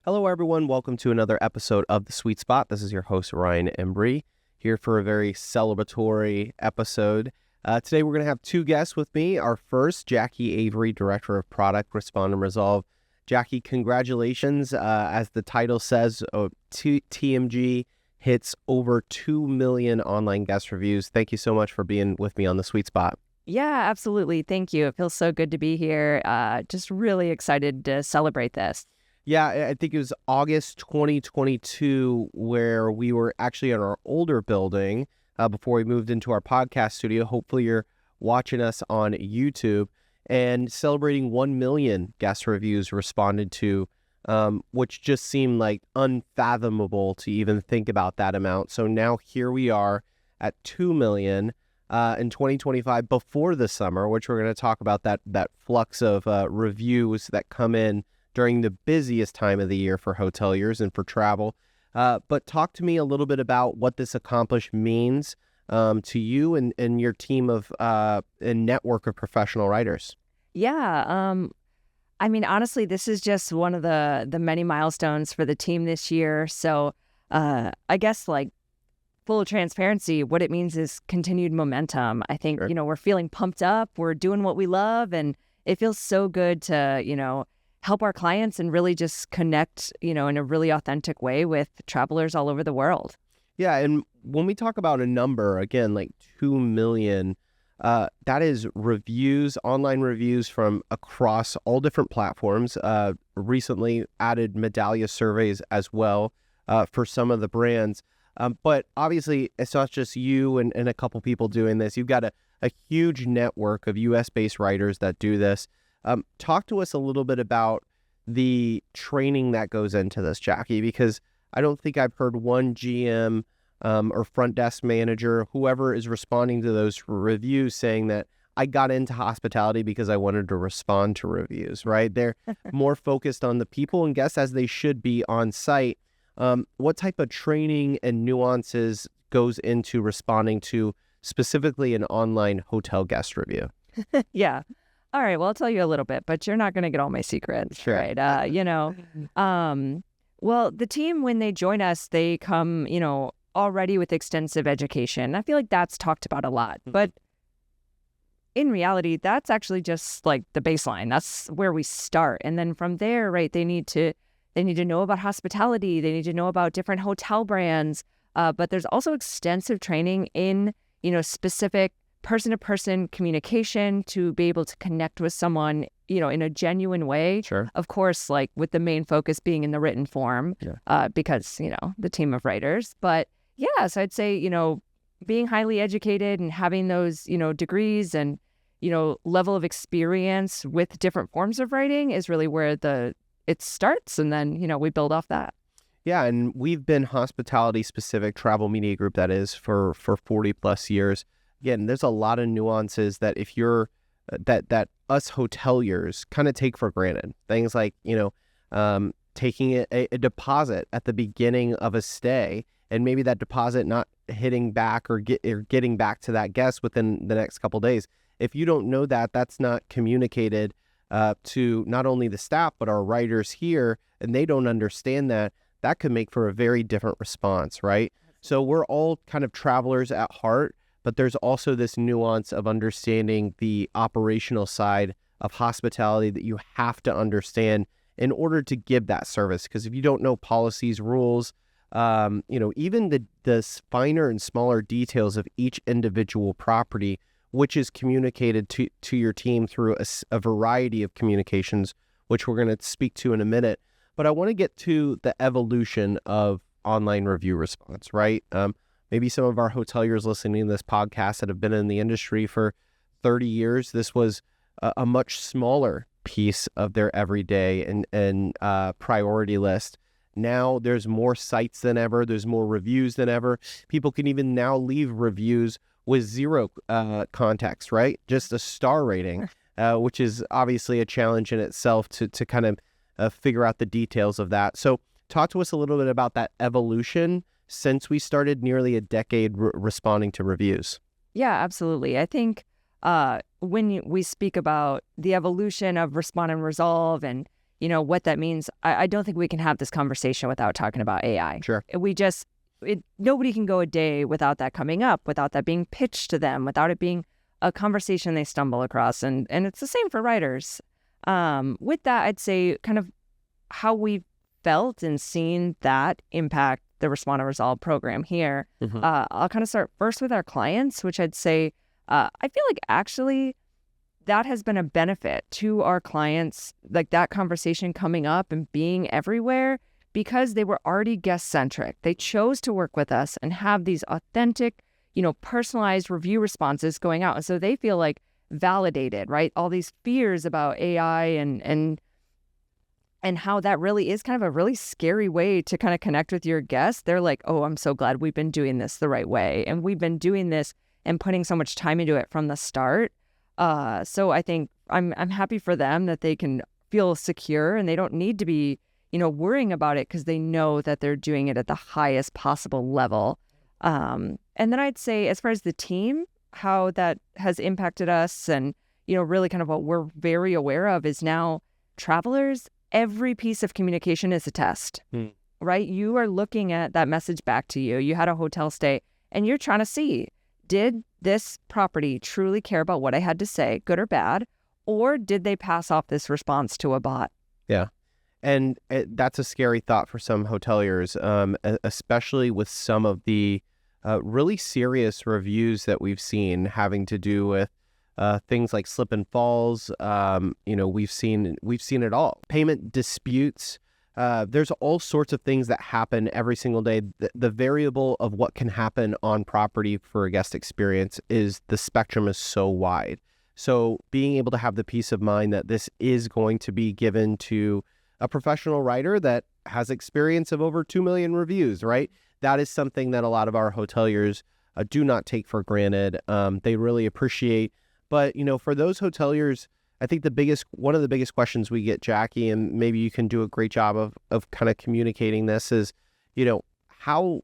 Hello, everyone. Welcome to another episode of The Sweet Spot. This is your host, Ryan Embry, here for a very celebratory episode. Today, we're going to have two guests with me. Our first, Jackie Avery, Director of Product, Respond and Resolve. Jackie, congratulations. As the title says, TMG hits over 2 million online guest reviews. Thank you so much for being with me on The Sweet Spot. Yeah, absolutely. Thank you. It feels so good to be here. Just really excited to celebrate this. Yeah, I think it was August 2022 where we were actually in our older building before we moved into our podcast studio. Hopefully you're watching us on YouTube and celebrating 1 million guest reviews responded to, which just seemed like unfathomable to even think about that amount. So now here we are at 2 million in 2025 before the summer, which we're going to talk about that flux of reviews that come in during the busiest time of the year for hoteliers and for travel. But talk to me a little bit about what this accomplishment means to you and your team of and network of professional writers. Yeah. Honestly, this is just one of the many milestones for the team this year. So I guess full transparency, what it means is continued momentum. I think, Sure. We're feeling pumped up. We're doing what we love. And it feels so good to, help our clients and really just connect, in a really authentic way with travelers all over the world. Yeah, and when we talk about a number, again, like 2 million, that is reviews, online reviews from across all different platforms. Recently added Medallia surveys as well for some of the brands. But obviously, it's not just you and a couple people doing this. You've got a huge network of U.S.-based writers that do this. Talk to us a little bit about the training that goes into this, Jackie, because I don't think I've heard one GM or front desk manager, whoever is responding to those reviews, saying that I got into hospitality because I wanted to respond to reviews, right? They're more focused on the people and guests as they should be on site. What type of training and nuances goes into responding to specifically an online hotel guest review? Yeah. All right. Well, I'll tell you a little bit, but you're not going to get all my secrets, Sure. right? Well, the team, when they join us, they come, already with extensive education. I feel like that's talked about a lot, but in reality, that's actually just like the baseline. That's where we start. And then from there, right, they need to know about hospitality. They need to know about different hotel brands. But there's also extensive training in, specific person-to-person communication to be able to connect with someone, in a genuine way. Sure. Of course, with the main focus being in the written form, because, the team of writers. But yeah, so I'd say, being highly educated and having those, degrees and, level of experience with different forms of writing is really where it starts. And then, we build off that. Yeah, and we've been hospitality-specific travel media group, that is, for 40 plus years. Again, there's a lot of nuances that if you're that us hoteliers kind of take for granted. Things like, taking a deposit at the beginning of a stay, and maybe that deposit not hitting back or getting back to that guest within the next couple of days. If you don't know that, that's not communicated to not only the staff, but our writers here, and they don't understand that, that could make for a very different response, right? So we're all kind of travelers at heart, but there's also this nuance of understanding the operational side of hospitality that you have to understand in order to give that service. Because if you don't know policies, rules, even the finer and smaller details of each individual property, which is communicated to your team through a variety of communications, which we're going to speak to in a minute. But I want to get to the evolution of online review response, right? Maybe some of our hoteliers listening to this podcast that have been in the industry for 30 years, this was a much smaller piece of their everyday and priority list. Now there's more sites than ever. There's more reviews than ever. People can even now leave reviews with zero context, right? Just a star rating, which is obviously a challenge in itself to kind of figure out the details of that. So talk to us a little bit about that evolution since we started nearly a decade responding to reviews. Yeah, absolutely. I think when we speak about the evolution of Respond and Resolve and, what that means, I don't think we can have this conversation without talking about AI. Sure. Nobody can go a day without that coming up, without that being pitched to them, without it being a conversation they stumble across. And it's the same for writers. With that, I'd say kind of how we've felt and seen that impact the Respond and Resolve program here. I'll kind of start first with our clients, which I'd say I feel like actually that has been a benefit to our clients, like that conversation coming up and being everywhere, because they were already guest-centric. They chose to work with us and have these authentic, personalized review responses going out. And so they feel like validated, right? All these fears about AI and how that really is kind of a really scary way to kind of connect with your guests. They're like, oh, I'm so glad we've been doing this the right way. And we've been doing this and putting so much time into it from the start. So I think I'm happy for them that they can feel secure and they don't need to be, worrying about it because they know that they're doing it at the highest possible level. And then I'd say as far as the team, how that has impacted us and, really kind of what we're very aware of is now travelers, every piece of communication is a test, right? You are looking at that message back to you. You had a hotel stay and you're trying to see, did this property truly care about what I had to say, good or bad, or did they pass off this response to a bot? Yeah. And that's a scary thought for some hoteliers, especially with some of the really serious reviews that we've seen having to do with things like slip and falls. We've seen it all. Payment disputes. There's all sorts of things that happen every single day. The variable of what can happen on property for a guest experience the spectrum is so wide. So being able to have the peace of mind that this is going to be given to a professional writer that has experience of over 2 million reviews, right? That is something that a lot of our hoteliers do not take for granted. They really appreciate. But, for those hoteliers, I think one of the biggest questions we get, Jackie, and maybe you can do a great job of kind of communicating this is, how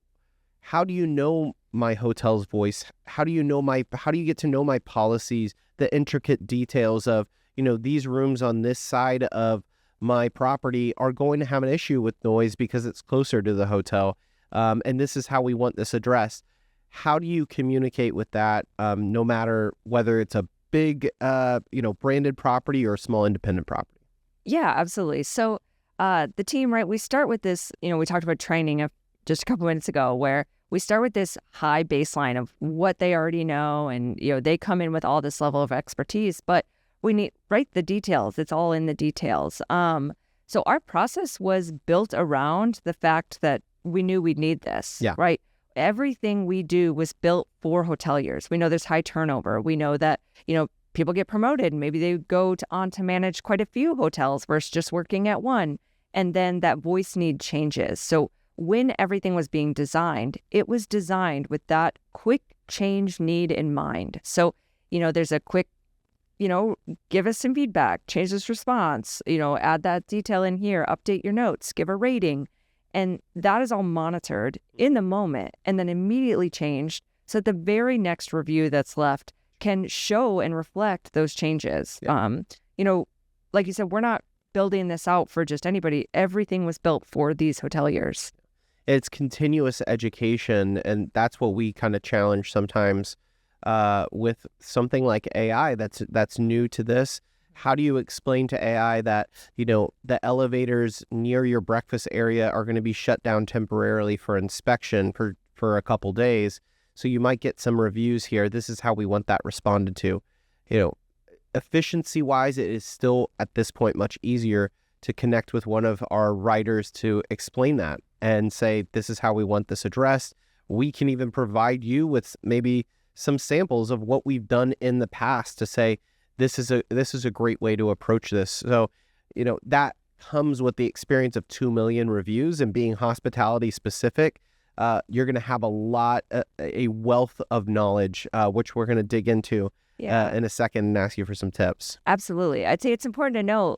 do you know my hotel's voice? How do you get to know my policies, the intricate details of, these rooms on this side of my property are going to have an issue with noise because it's closer to the hotel. And this is how we want this addressed. How do you communicate with that, no matter whether it's a big, branded property or a small independent property? Yeah, absolutely. So the team, right, we start with this, we talked about training just a couple minutes ago where we start with this high baseline of what they already know. And, they come in with all this level of expertise, but we need, right, the details. It's all in the details. So our process was built around the fact that we knew we'd need this, right? Everything we do was built for hoteliers. We know there's high turnover. We know that, people get promoted and maybe they go on to manage quite a few hotels versus just working at one. And then that voice need changes. So when everything was being designed, it was designed with that quick change need in mind. So, there's a quick, give us some feedback, change this response, add that detail in here, update your notes, give a rating. And that is all monitored in the moment and then immediately changed so that the very next review that's left can show and reflect those changes. Yeah. Like you said, we're not building this out for just anybody. Everything was built for these hoteliers. It's continuous education, and that's what we kind of challenge sometimes with something like AI that's new to this. How do you explain to AI that, the elevators near your breakfast area are going to be shut down temporarily for inspection for a couple days? So you might get some reviews here. This is how we want that responded to. Efficiency wise, it is still at this point much easier to connect with one of our writers to explain that and say, this is how we want this addressed. We can even provide you with maybe some samples of what we've done in the past to say, this is a great way to approach this. So, that comes with the experience of 2 million reviews and being hospitality specific. You're going to have a wealth of knowledge, which we're going to dig into in a second and ask you for some tips. Absolutely. I'd say it's important to know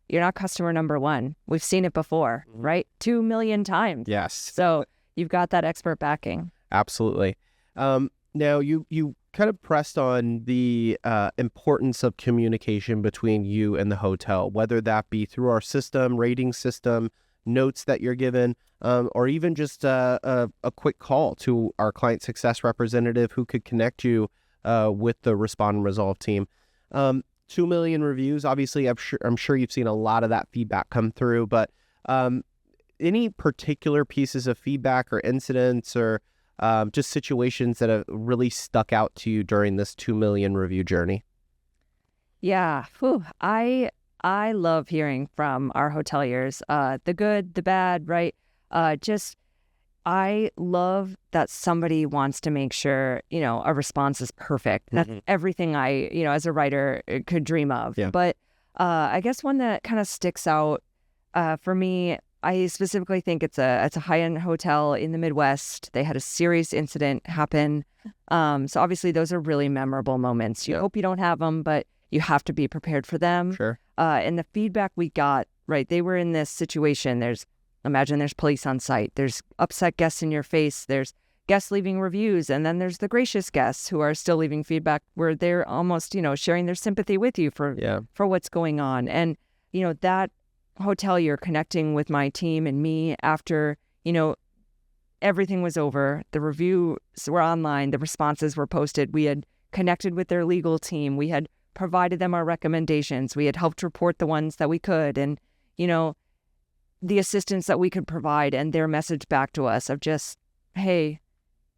you're not customer number one. We've seen it before, right? 2 million times. Yes. So you've got that expert backing. Absolutely. Now, you kind of pressed on the importance of communication between you and the hotel, whether that be through our system, rating system, notes that you're given, or even just a quick call to our client success representative who could connect you with the Respond and Resolve team. 2 million reviews, obviously, I'm sure you've seen a lot of that feedback come through, but any particular pieces of feedback or incidents or just situations that have really stuck out to you during this 2 million review journey? Yeah. I love hearing from our hoteliers, the good, the bad, right? I love that somebody wants to make sure, a response is perfect. That's everything I, as a writer could dream of. Yeah. But I guess one that kind of sticks out for me, I specifically think it's a high-end hotel in the Midwest. They had a serious incident happen. So obviously those are really memorable moments. You hope you don't have them, but you have to be prepared for them. Sure. And the feedback we got, right, they were in this situation. Imagine there's police on site. There's upset guests in your face. There's guests leaving reviews. And then there's the gracious guests who are still leaving feedback where they're almost, sharing their sympathy with you for what's going on. And, that hotelier connecting with my team and me after, everything was over. The reviews were online. The responses were posted. We had connected with their legal team. We had provided them our recommendations. We had helped report the ones that we could. And, the assistance that we could provide and their message back to us of just, hey,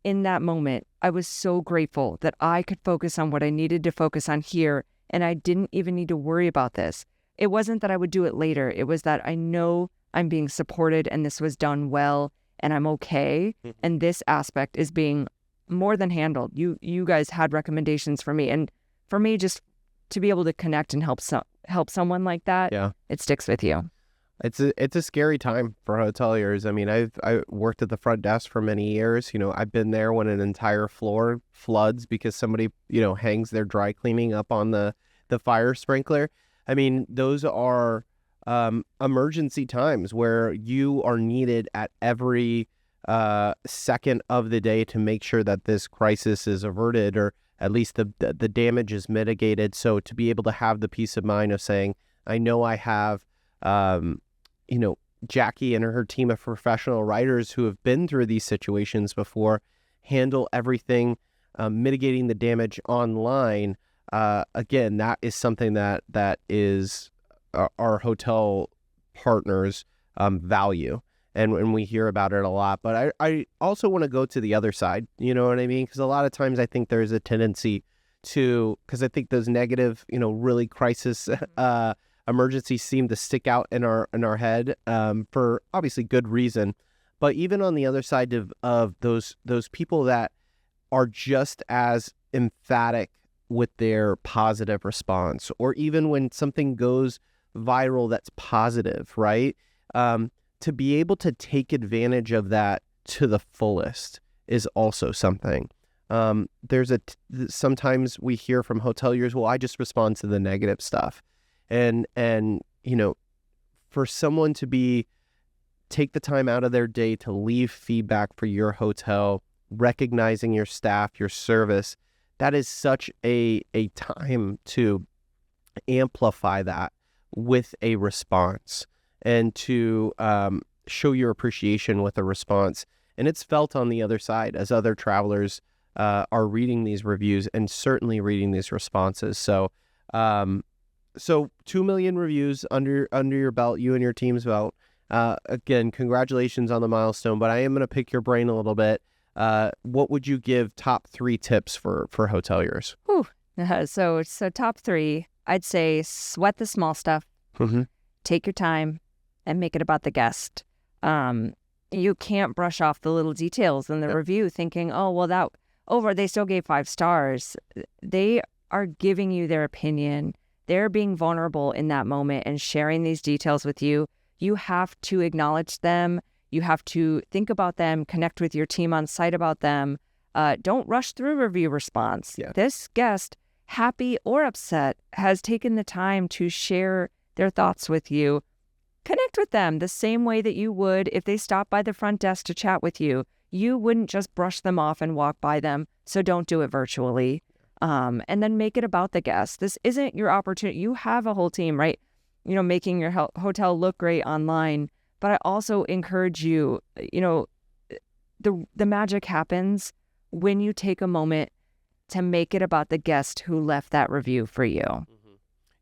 in that moment, I was so grateful that I could focus on what I needed to focus on here. And I didn't even need to worry about this. It wasn't that I would do it later. It was that I know I'm being supported and this was done well and I'm okay. And this aspect is being more than handled. You guys had recommendations for me. And for me, just to be able to connect and help someone like that, it sticks with you. It's a scary time for hoteliers. I mean, I worked at the front desk for many years. I've been there when an entire floor floods because somebody, hangs their dry cleaning up on the fire sprinkler. I mean, those are emergency times where you are needed at every second of the day to make sure that this crisis is averted or at least the damage is mitigated. So to be able to have the peace of mind of saying, I know I have Jackie and her team of professional writers who have been through these situations before, handle everything, mitigating the damage online. Again, that is something that is our hotel partners value. And we hear about it a lot. But I also want to go to the other side, you know what I mean? Because a lot of times I think there's a tendency because I think those negative, really crisis emergencies seem to stick out in our head for obviously good reason. But even on the other side of those people that are just as emphatic with their positive response, or even when something goes viral that's positive, right? To be able to take advantage of that to the fullest is also something. Sometimes we hear from hoteliers, well, I just respond to the negative stuff. And for someone to take the time out of their day to leave feedback for your hotel, recognizing your staff, your service, that is such a time to amplify that with a response and to show your appreciation with a response. And it's felt on the other side as other travelers are reading these reviews and certainly reading these responses. So 2 million reviews under your belt, you and your team's belt. Again, congratulations on the milestone, but I am going to pick your brain a little bit. What would you give top 3 tips for hoteliers? So top 3, I'd say sweat the small stuff, take your time, and make it about the guest. You can't brush off the little details in the review thinking, they still gave 5 stars. They are giving you their opinion. They're being vulnerable in that moment and sharing these details with you. You have to acknowledge them. You have to think about them, connect with your team on site about them. Don't rush through review response. Yeah. This guest, happy or upset, has taken the time to share their thoughts with you. Connect with them the same way that you would if they stopped by the front desk to chat with you. you wouldn't just brush them off and walk by them. So don't do it virtually. And then make it about the guest. This isn't your opportunity. You have a whole team, right? You know, making your hotel look great online. But I also encourage you, you know, the magic happens when you take a moment to make it about the guest who left that review for you. Mm-hmm.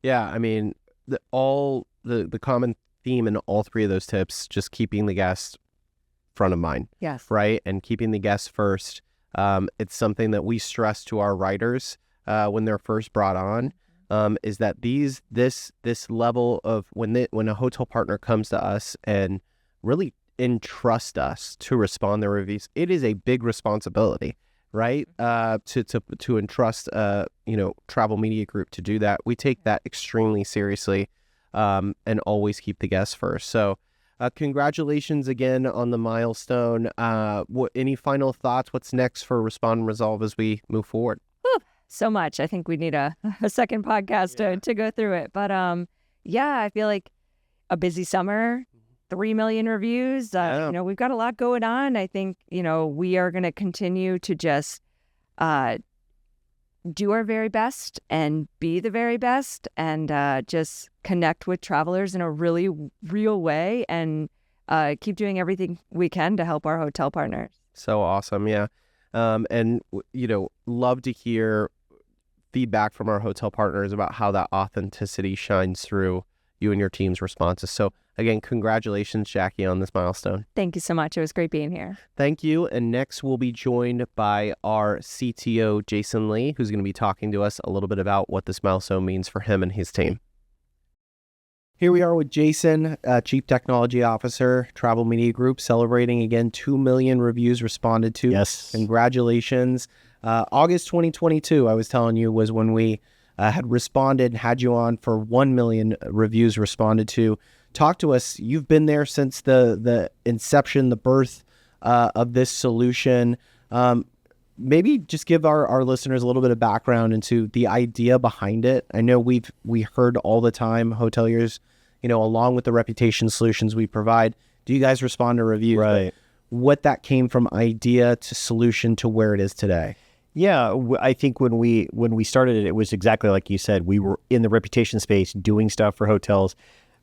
Yeah, I mean, the common theme in all three of those tips, just keeping the guest front of mind. Yes. Right? And keeping the guest first. It's something that we stress to our writers when they're first brought on, is that this level of when a hotel partner comes to us and really entrust us to respond to their reviews, it is a big responsibility, right? To entrust Travel Media Group to do that. We take that extremely seriously, and always keep the guests first. So congratulations again on the milestone. Any final thoughts? What's next for Respond and Resolve as we move forward? So much. I think we need a second podcast to go through it. But I feel like a busy summer, 3 million reviews. We've got a lot going on. I think, we are going to continue to just do our very best and be the very best, and just connect with travelers in a really real way, and keep doing everything we can to help our hotel partners. So awesome. Yeah. And love to hear feedback from our hotel partners about how that authenticity shines through you and your team's responses. So again, congratulations, Jackie, on this milestone. Thank you so much. It was great being here. Thank you. And next we'll be joined by our CTO, Jason Lee, who's going to be talking to us a little bit about what this milestone means for him and his team. Here we are with Jason, Chief Technology Officer, Travel Media Group, celebrating again 2 million reviews responded to. Yes. Congratulations. August 2022, I was telling you, was when we had responded, had you on for 1 million reviews responded to. Talk to us. You've been there since the inception, the birth of this solution. Maybe just give our listeners a little bit of background into the idea behind it. I know we heard all the time, hoteliers, along with the reputation solutions we provide, do you guys respond to reviews? Right. What that came from idea to solution to where it is today. Yeah, I think when we started it was exactly like you said. We were in the reputation space doing stuff for hotels,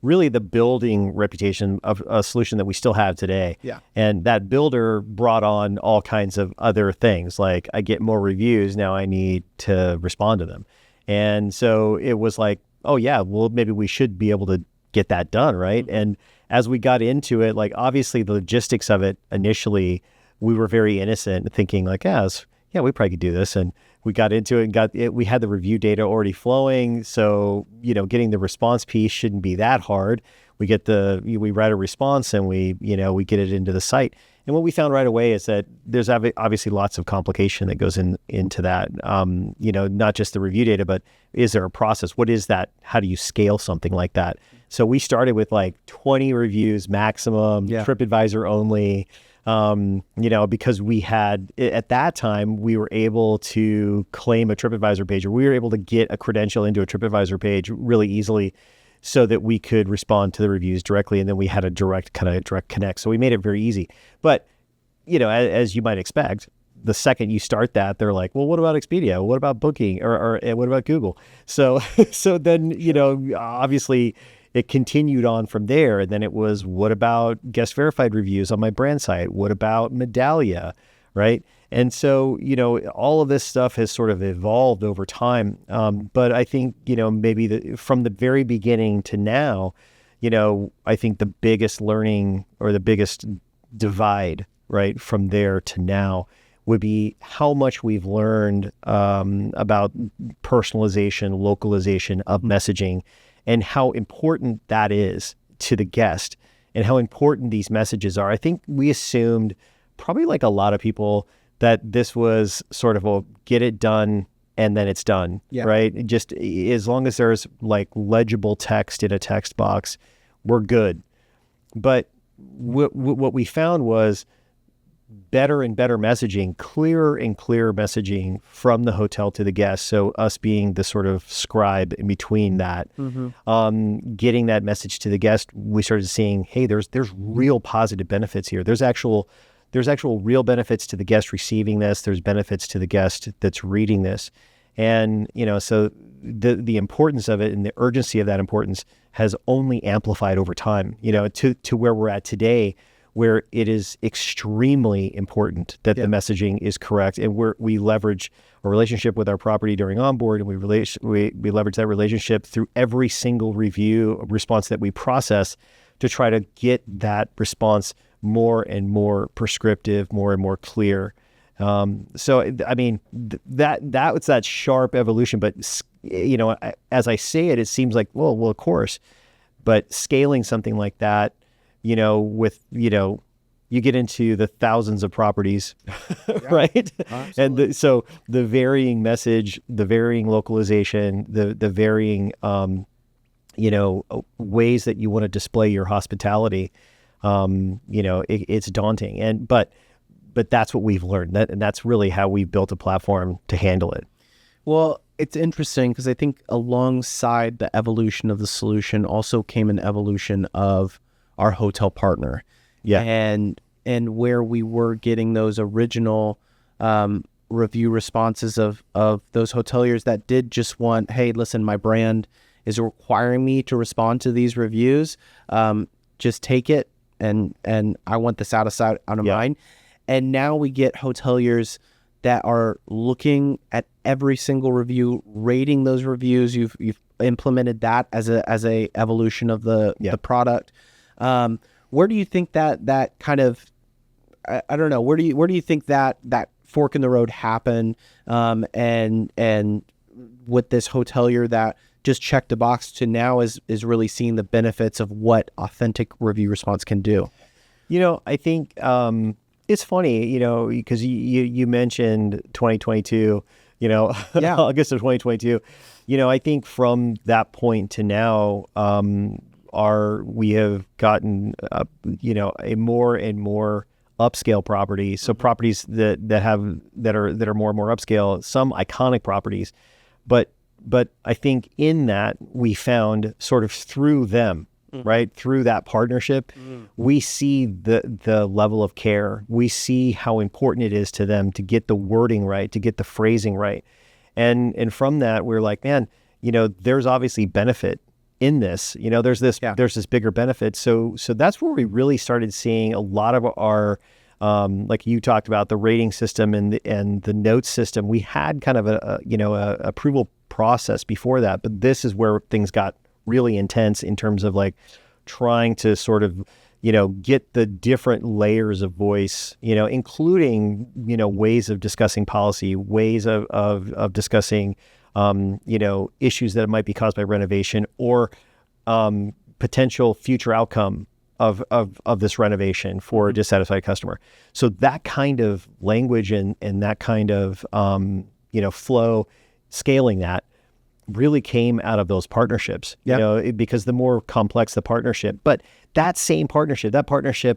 really the building reputation of a solution that we still have today. Yeah. And that builder brought on all kinds of other things, like I get more reviews, now I need to respond to them. And so it was like, oh yeah, well maybe we should be able to get that done, right? Mm-hmm. And as we got into it, like obviously the logistics of it initially, we were very innocent, thinking like, we probably could do this. And we got into it we had the review data already flowing. So, getting the response piece shouldn't be that hard. We write a response and we get it into the site. And what we found right away is that there's obviously lots of complication that goes into that. Not just the review data, but is there a process? What is that? How do you scale something like that? So we started with like 20 reviews maximum, TripAdvisor only. Because we had, at that time, we were able to claim a TripAdvisor page, or we were able to get a credential into a TripAdvisor page really easily so that we could respond to the reviews directly. And then we had a direct connect. So we made it very easy. But, as you might expect, the second you start that, they're like, well, what about Expedia? What about Booking? Or what about Google? So then, obviously, it continued on from there. And then it was, what about guest verified reviews on my brand site? What about Medallia, right? And so, all of this stuff has sort of evolved over time. But I think, maybe from the very beginning to now, I think the biggest learning or the biggest divide, right, from there to now would be how much we've learned about personalization, localization of messaging, and how important that is to the guest and how important these messages are. I think we assumed, probably like a lot of people, that this was sort of a get it done and then it's done, right? Just as long as there's like legible text in a text box, we're good. But what we found was better and better messaging, clearer and clearer messaging from the hotel to the guest. So us being the sort of scribe in between that, getting that message to the guest, we started seeing, hey, there's real positive benefits here. There's there's actual real benefits to the guest receiving this. There's benefits to the guest that's reading this. And, so the importance of it and the urgency of that importance has only amplified over time, to where we're at today, where it is extremely important that the messaging is correct. And we leverage a relationship with our property during onboard, and we leverage that relationship through every single review response that we process to try to get that response more and more prescriptive, more and more clear. So, I mean, that was that sharp evolution, but, as I say it, it seems like, well, of course, but scaling something like that, with, you get into the thousands of properties, right? Absolutely. And so the varying message, the varying localization, the varying, ways that you want to display your hospitality, it's daunting. But that's what we've learned, and that's really how we've built a platform to handle it. Well, it's interesting because I think alongside the evolution of the solution also came an evolution of our hotel partner. Yeah. And where we were getting those original review responses of those hoteliers that did just want, hey, listen, my brand is requiring me to respond to these reviews. Just take it, and I want this out of mind. And now we get hoteliers that are looking at every single review, rating those reviews. You've implemented that as a evolution of the product. Where do you think that kind of, I don't know, where do you think that fork in the road happened? And with this hotelier that just checked the box to now is really seeing the benefits of what authentic review response can do. I think it's funny, because you mentioned 2022, August of 2022. I think from that point to now, we have gotten a more and more upscale property. So properties that are more and more upscale, some iconic properties, but I think in that we found sort of through them, right, through that partnership, we see the level of care. We see how important it is to them to get the wording right, to get the phrasing right, and from that we're like, man, there's obviously benefit in this. There's this bigger benefit. So that's where we really started seeing a lot of our, like you talked about, the rating system and the notes system. We had kind of a approval process before that, but this is where things got really intense in terms of like trying to sort of, get the different layers of voice, including, ways of discussing policy, ways of discussing, issues that might be caused by renovation or potential future outcome of this renovation for a dissatisfied customer. So that kind of language and that kind of, flow, scaling that really came out of those partnerships, because the more complex the partnership, but that same partnership,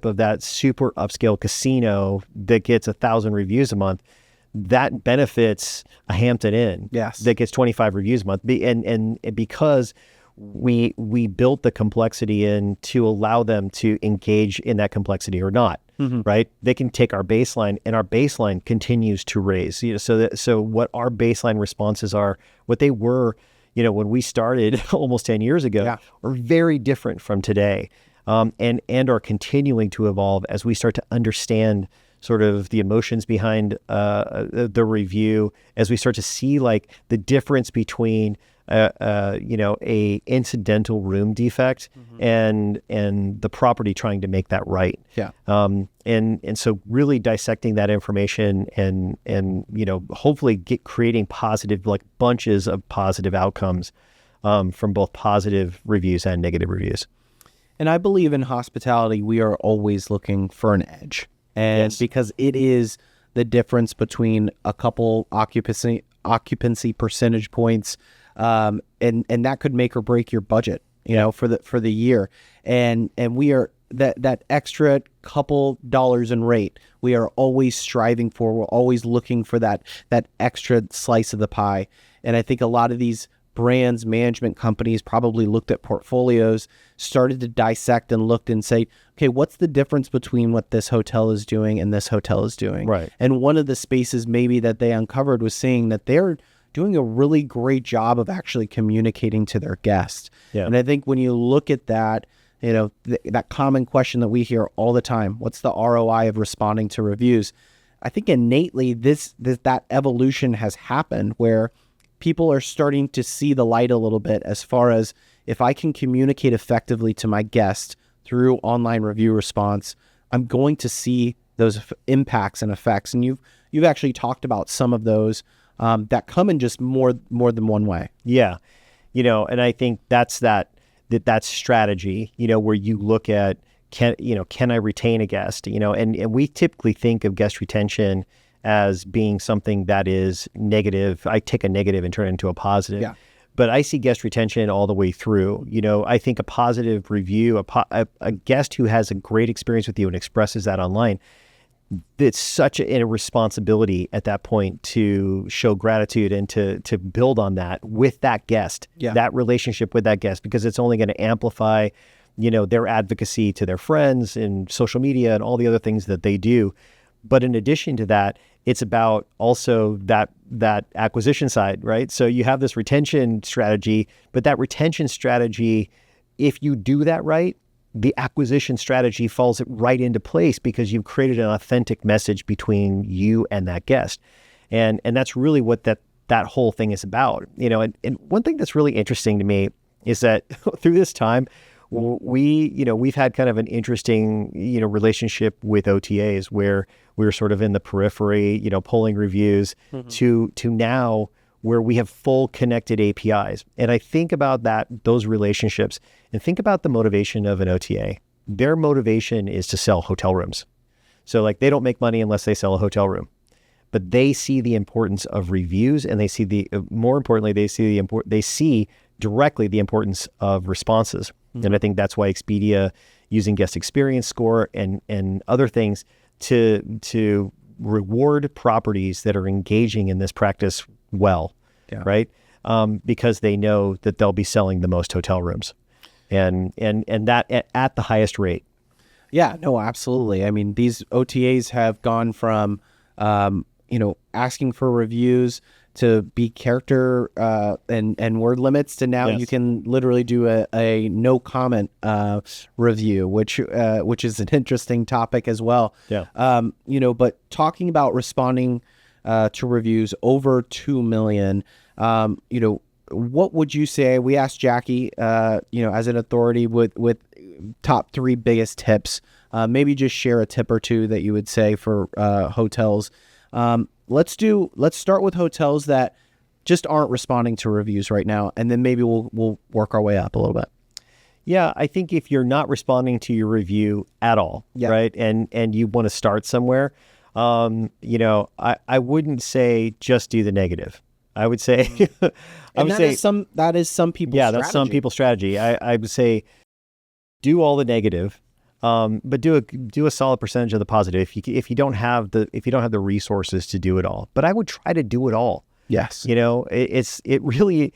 of that super upscale casino that gets 1,000 reviews a month, that benefits a Hampton Inn that gets 25 reviews a month. And because we built the complexity in to allow them to engage in that complexity or not, right? They can take our baseline, and our baseline continues to raise. So what our baseline responses are, what they were, when we started almost 10 years ago, are very different from today, and are continuing to evolve as we start to understand sort of the emotions behind the review, as we start to see like the difference between a incidental room defect and the property trying to make that right. And so really dissecting that information and hopefully creating positive, like bunches of positive outcomes from both positive reviews and negative reviews. And I believe in hospitality, we are always looking for an edge. And because it is the difference between a couple occupancy percentage points, and that could make or break your budget, for the year. And we are that extra couple dollars in rate, we are always striving for. We're always looking for that extra slice of the pie. And I think a lot of these brands, management companies probably looked at portfolios, started to dissect and looked and say, okay, what's the difference between what this hotel is doing and this hotel is doing? Right. And one of the spaces maybe that they uncovered was saying that they're doing a really great job of actually communicating to their guests. Yeah. And I think when you look at that, that common question that we hear all the time, what's the ROI of responding to reviews? I think innately that evolution has happened where people are starting to see the light a little bit as far as if I can communicate effectively to my guest through online review response, I'm going to see those impacts and effects. And you've actually talked about some of those that come in just more than one way. Yeah. And I think that's that strategy, where you look at, can I retain a guest, and we typically think of guest retention as being something that is negative. I take a negative and turn it into a positive. Yeah. But I see guest retention all the way through. I think a positive review, a guest who has a great experience with you and expresses that online, it's such a responsibility at that point to show gratitude and to build on that with that guest, that relationship with that guest, because it's only going to amplify, their advocacy to their friends and social media and all the other things that they do. But in addition to that, it's about also that acquisition side, right? So you have this retention strategy, but that retention strategy, if you do that right, the acquisition strategy falls right into place because you've created an authentic message between you and that guest. And that's really what that whole thing is about. And one thing that's really interesting to me is that through this time, we've had kind of an interesting, relationship with OTAs where we're sort of in the periphery, pulling reviews to now where we have full connected APIs. And I think about those relationships and think about the motivation of an OTA. Their motivation is to sell hotel rooms. So like they don't make money unless they sell a hotel room, but they see the importance of reviews, and they see more importantly, they see directly the importance of responses. And I think that's why Expedia using guest experience score and other things to reward properties that are engaging in this practice well, right? Because they know that they'll be selling the most hotel rooms, and that at the highest rate. Yeah, no, absolutely. I mean, these OTAs have gone from asking for reviews to be character and word limits to now you can literally do a no comment review, which is an interesting topic as well. Yeah. But talking about responding to reviews over 2 million, what would you say? We asked Jackie, as an authority with top 3 biggest tips. Maybe just share a tip or two that you would say for hotels. Let's start with hotels that just aren't responding to reviews right now, and then maybe we'll work our way up a little bit. Yeah, I think if you're not responding to your review at all, right, and you want to start somewhere, I wouldn't say just do the negative. I would say, that is some people's strategy. That's some people's strategy. I would say do all the negative. But do a solid percentage of the positive if you don't have the resources to do it all. But I would try to do it all. Yes. It really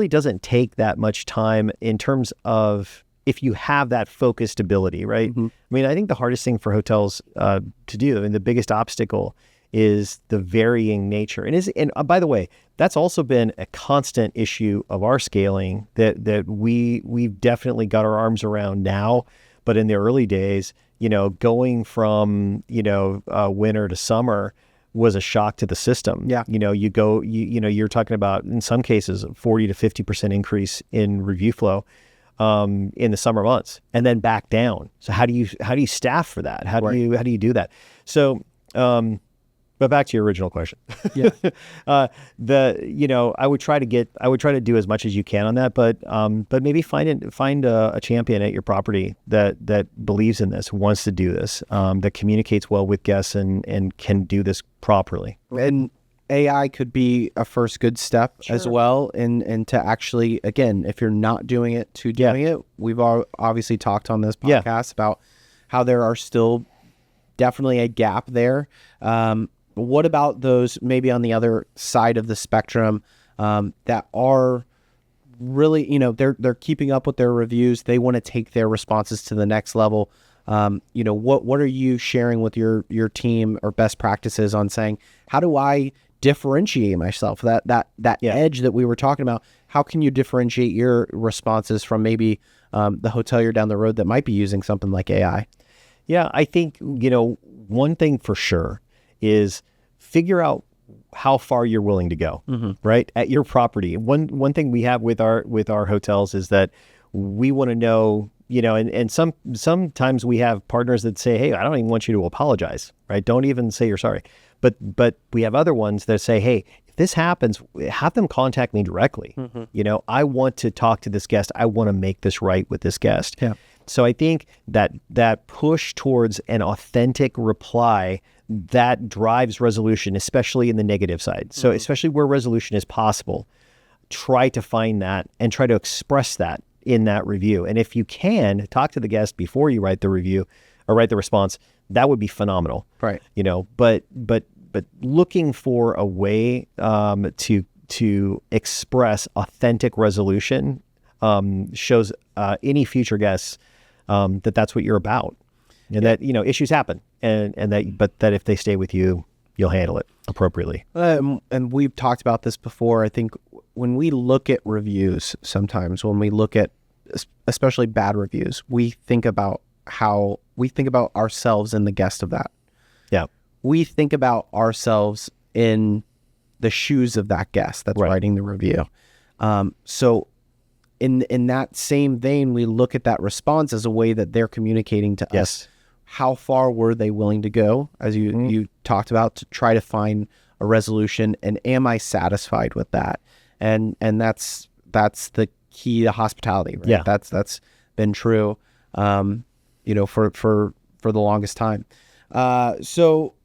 doesn't take that much time in terms of if you have that focused ability, right? Mm-hmm. I mean, I think the hardest thing for hotels to do, I mean, the biggest obstacle is the varying nature. And by the way, that's also been a constant issue of our scaling that we've definitely got our arms around now. But in the early days, going from, winter to summer was a shock to the system. Yeah. You're talking about, in some cases, 40 to 50% increase in review flow in the summer months, and then back down. So how do you staff for that? How do you do that? So, but back to your original question. Yeah. I would try to do as much as you can on that, but maybe find a champion at your property that believes in this, wants to do this, that communicates well with guests and can do this properly. And AI could be a first good step as well. And to actually, again, if you're not doing it, doing it. We've obviously talked on this podcast about how there are still definitely a gap there. What about those maybe on the other side of the spectrum that are really, they're keeping up with their reviews. They want to take their responses to the next level. What are you sharing with your team or best practices on saying, how do I differentiate myself? That edge that we were talking about, how can you differentiate your responses from maybe the hotelier down the road that might be using something like AI? Yeah, I think, one thing for sure is figure out how far you're willing to go, right? At your property. One thing we have with our hotels is that we want to know, and sometimes we have partners that say, hey, I don't even want you to apologize, right? Don't even say you're sorry. But we have other ones that say, hey, if this happens, have them contact me directly. I want to talk to this guest. I want to make this right with this guest. Yeah. So I think that push towards an authentic reply that drives resolution, especially in the negative side. So especially where resolution is possible, try to find that and try to express that in that review. And if you can, talk to the guest before you write the review or write the response. That would be phenomenal. Right. But looking for a way to express authentic resolution shows any future guests that's what you're about, and that issues happen, and that if they stay with you, you'll handle it appropriately. And we've talked about this before. I think when we look at reviews, sometimes when we look at especially bad reviews, we think about ourselves and the guest of that. Yeah, we think about ourselves in the shoes of that guest that's writing the review. So in that same vein, we look at that response as a way that they're communicating to us. How far were they willing to go, as you talked about, to try to find a resolution, and am I satisfied with that? And that's the key to hospitality, right? Yeah. That's been true, for the longest time. So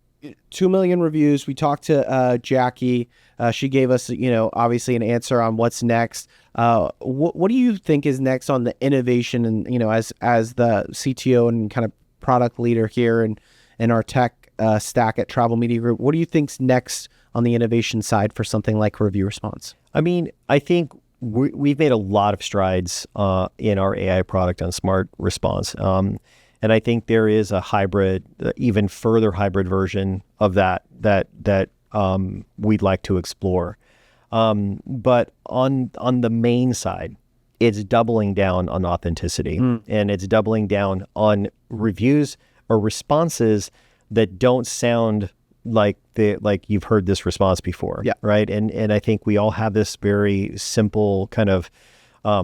2 million reviews. We talked to Jackie. She gave us, obviously an answer on what's next. What do you think is next on the innovation, and as the CTO and kind of product leader here in our tech stack at Travel Media Group? What do you think's next on the innovation side for something like review response? I mean, I think we've made a lot of strides in our AI product on Smart Response. And I think there is a hybrid, even further hybrid version of that we'd like to explore. But on the main side, it's doubling down on authenticity, and it's doubling down on reviews or responses that don't sound like you've heard this response before. Yeah. Right. And I think we all have this very simple kind of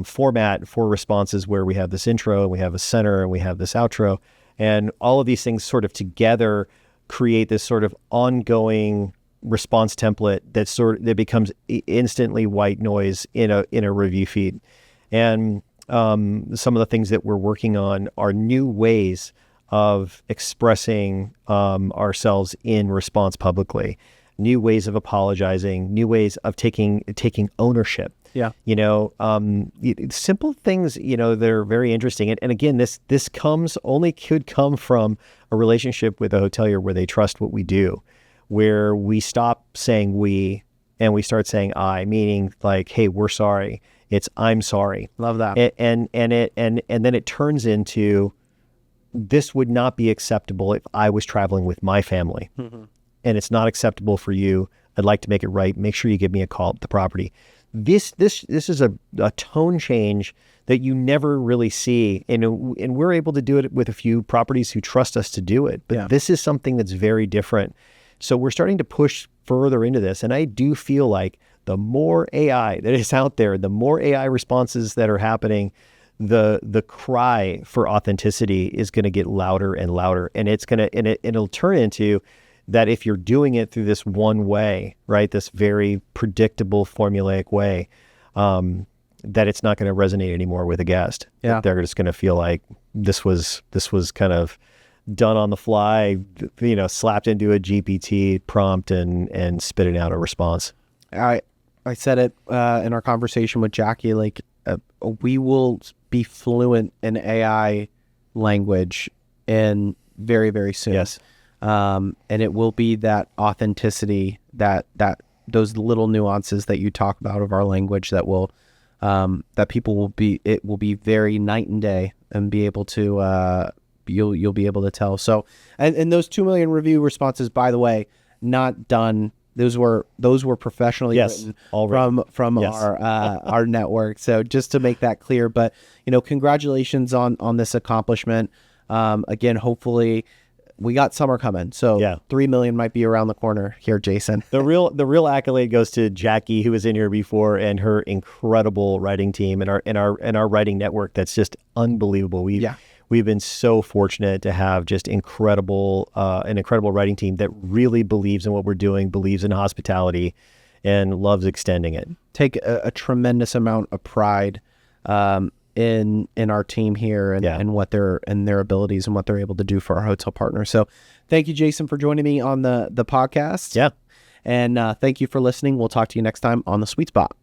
format for responses where we have this intro, we have a center, and we have this outro, and all of these things sort of together create this sort of ongoing response template that becomes instantly white noise in a review feed. And some of the things that we're working on are new ways of expressing ourselves in response publicly, new ways of apologizing, new ways of taking ownership. Yeah. Simple things, that are very interesting. And again, this could come from a relationship with a hotelier where they trust what we do, where we stop saying we and we start saying I, meaning like, hey, we're sorry. It's I'm sorry. Love that. And then it turns into, this would not be acceptable if I was traveling with my family. And it's not acceptable for you. I'd like to make it right. Make sure you give me a call at the property. This is a tone change that you never really see, and we're able to do it with a few properties who trust us to do it. But This is something that's very different. So we're starting to push further into this, and I do feel like the more AI that is out there, the more AI responses that are happening, the cry for authenticity is going to get louder and louder, and it'll turn into that if you're doing it through this one way, right, this very predictable formulaic way, that it's not going to resonate anymore with a guest. Yeah. They're just going to feel like this was kind of done on the fly, slapped into a GPT prompt and spitting out a response. I said it in our conversation with Jackie, like we will be fluent in AI language in very, very soon. Yes. And it will be that authenticity, that those little nuances that you talk about of our language that will that it will be very night and day, and be able to you'll be able to tell. So, and those 2 million review responses, by the way, not done. Those were professionally written from our network. So just to make that clear, but congratulations on this accomplishment. Again, hopefully we got summer coming. So 3 million might be around the corner here, Jason. The real accolade goes to Jackie, who was in here before, and her incredible writing team and our writing network. That's just unbelievable. We've been so fortunate to have just an incredible writing team that really believes in what we're doing, believes in hospitality, and loves extending it. Take a tremendous amount of pride in our team here and what their abilities and what they're able to do for our hotel partners. So thank you, Jason, for joining me on the podcast. Yeah. And thank you for listening. We'll talk to you next time on The Sweet Spot.